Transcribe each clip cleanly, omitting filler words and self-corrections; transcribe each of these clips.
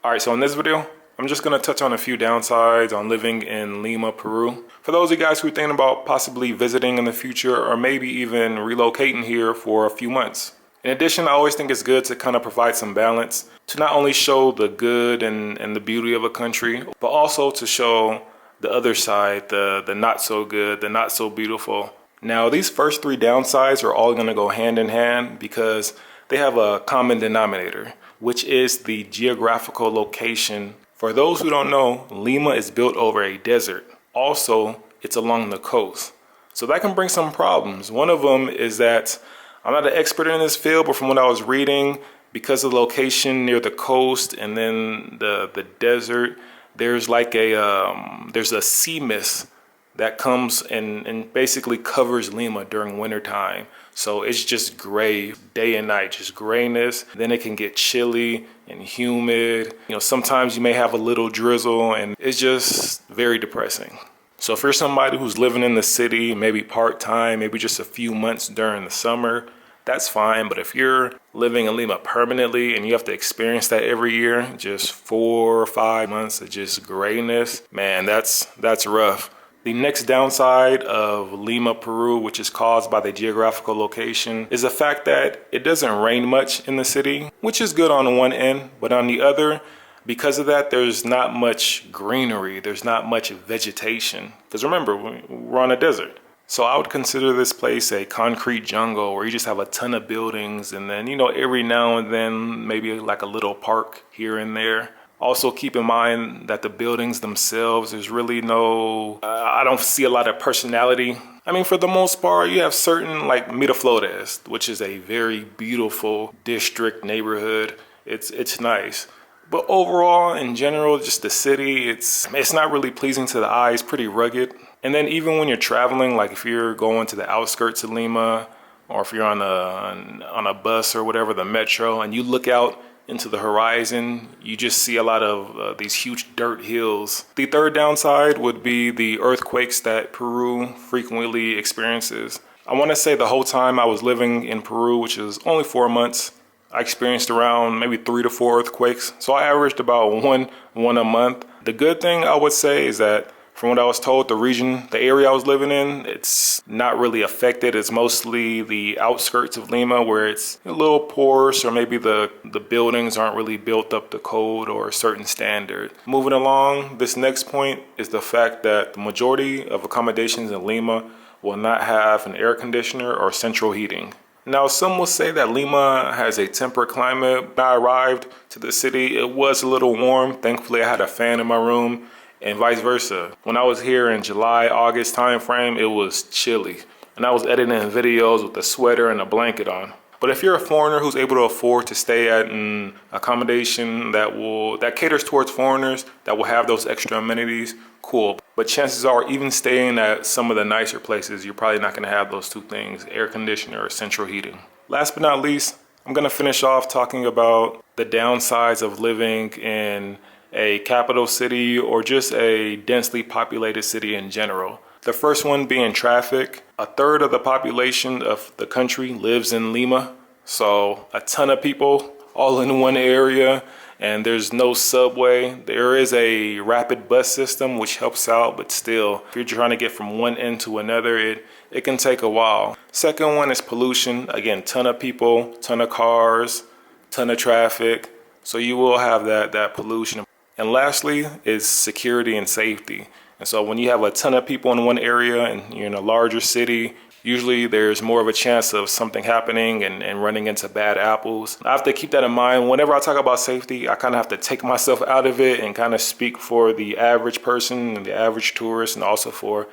Alright, so in this video, I'm just going to touch on a few downsides on living in Lima, Peru. For those of you guys who are thinking about possibly visiting in the future or maybe even relocating here for a few months. In addition, I always think it's good to kind of provide some balance to not only show the good and the beauty of a country, but also to show the other side, the not so good, the not so beautiful. Now, these first three downsides are all going to go hand in hand because they have a common denominator, which is the geographical location. For those who don't know, Lima is built over a desert. Also, it's along the coast. So that can bring some problems. One of them is that I'm not an expert in this field, but from what I was reading, because of the location near the coast and then the desert, there's like there's a sea mist that comes and basically covers Lima during winter time. So it's just gray day and night, just grayness. Then it can get chilly and humid. You know, sometimes you may have a little drizzle and it's just very depressing. So if you're somebody who's living in the city, maybe part-time, maybe just a few months during the summer, that's fine. But if you're living in Lima permanently and you have to experience that every year, just 4 or 5 months of just grayness, man, that's rough. The next downside of Lima, Peru, which is caused by the geographical location, is the fact that it doesn't rain much in the city, which is good on one end, but on the other, because of that, there's not much greenery, there's not much vegetation. Because remember, we're on a desert. So I would consider this place a concrete jungle where you just have a ton of buildings and then, you know, every now and then maybe like a little park here and there. Also keep in mind that the buildings themselves, there's really I don't see a lot of personality. I mean, for the most part, you have certain like Miraflores, which is a very beautiful district neighborhood. It's nice. But overall, in general, just the city, it's not really pleasing to the eye. It's pretty rugged. And then even when you're traveling, like if you're going to the outskirts of Lima, or if you're on a bus or whatever, the metro, and you look out into the horizon, you just see a lot of these huge dirt hills. The third downside would be the earthquakes that Peru frequently experiences. I want to say the whole time I was living in Peru, which is only 4 months, I experienced around maybe 3 to 4 earthquakes. So I averaged about one a month. The good thing I would say is that from what I was told, the area I was living in, it's not really affected. It's mostly the outskirts of Lima where it's a little porous or maybe the buildings aren't really built up to code or a certain standard. Moving along, this next point is the fact that the majority of accommodations in Lima will not have an air conditioner or central heating. Now, some will say that Lima has a temperate climate. When I arrived to the city, it was a little warm. Thankfully, I had a fan in my room. And vice versa. When I was here in July, August timeframe, it was chilly. And I was editing videos with a sweater and a blanket on. But if you're a foreigner who's able to afford to stay at an accommodation that caters towards foreigners, that will have those extra amenities, cool. But chances are, even staying at some of the nicer places, you're probably not gonna have those two things, air conditioner or central heating. Last but not least, I'm gonna finish off talking about the downsides of living in a capital city or just a densely populated city in general. The first one being traffic. A third of the population of the country lives in Lima. So a ton of people all in one area and there's no subway. There is a rapid bus system which helps out, but still, if you're trying to get from one end to another, it can take a while. Second one is pollution. Again, ton of people, ton of cars, ton of traffic. So you will have that pollution. And lastly is security and safety. And so when you have a ton of people in one area and you're in a larger city, usually there's more of a chance of something happening and running into bad apples. I have to keep that in mind. Whenever I talk about safety, I kind of have to take myself out of it and kind of speak for the average person and the average tourist and also for,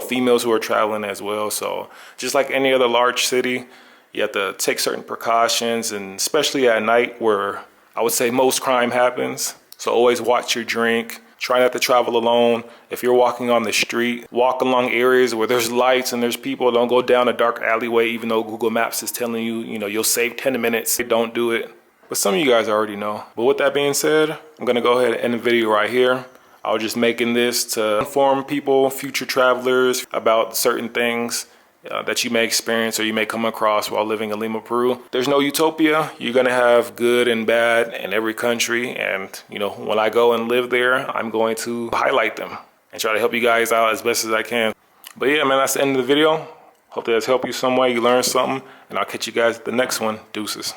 females who are traveling as well. So just like any other large city, you have to take certain precautions, and especially at night where I would say most crime happens. So always watch your drink. Try not to travel alone. If you're walking on the street, walk along areas where there's lights and there's people. Don't go down a dark alleyway, even though Google Maps is telling you, you'll save 10 minutes. Don't do it. But some of you guys already know. But with that being said, I'm gonna go ahead and end the video right here. I was just making this to inform people, future travelers, about certain things that you may experience or you may come across while living in Lima, Peru. There's no utopia. You're gonna have good and bad in every country, and you know, when I go and live there, I'm going to highlight them and try to help you guys out as best as I can. But yeah, man, that's the end of the video. Hope that's helped you some way, you learned something, and I'll catch you guys at the next one. Deuces.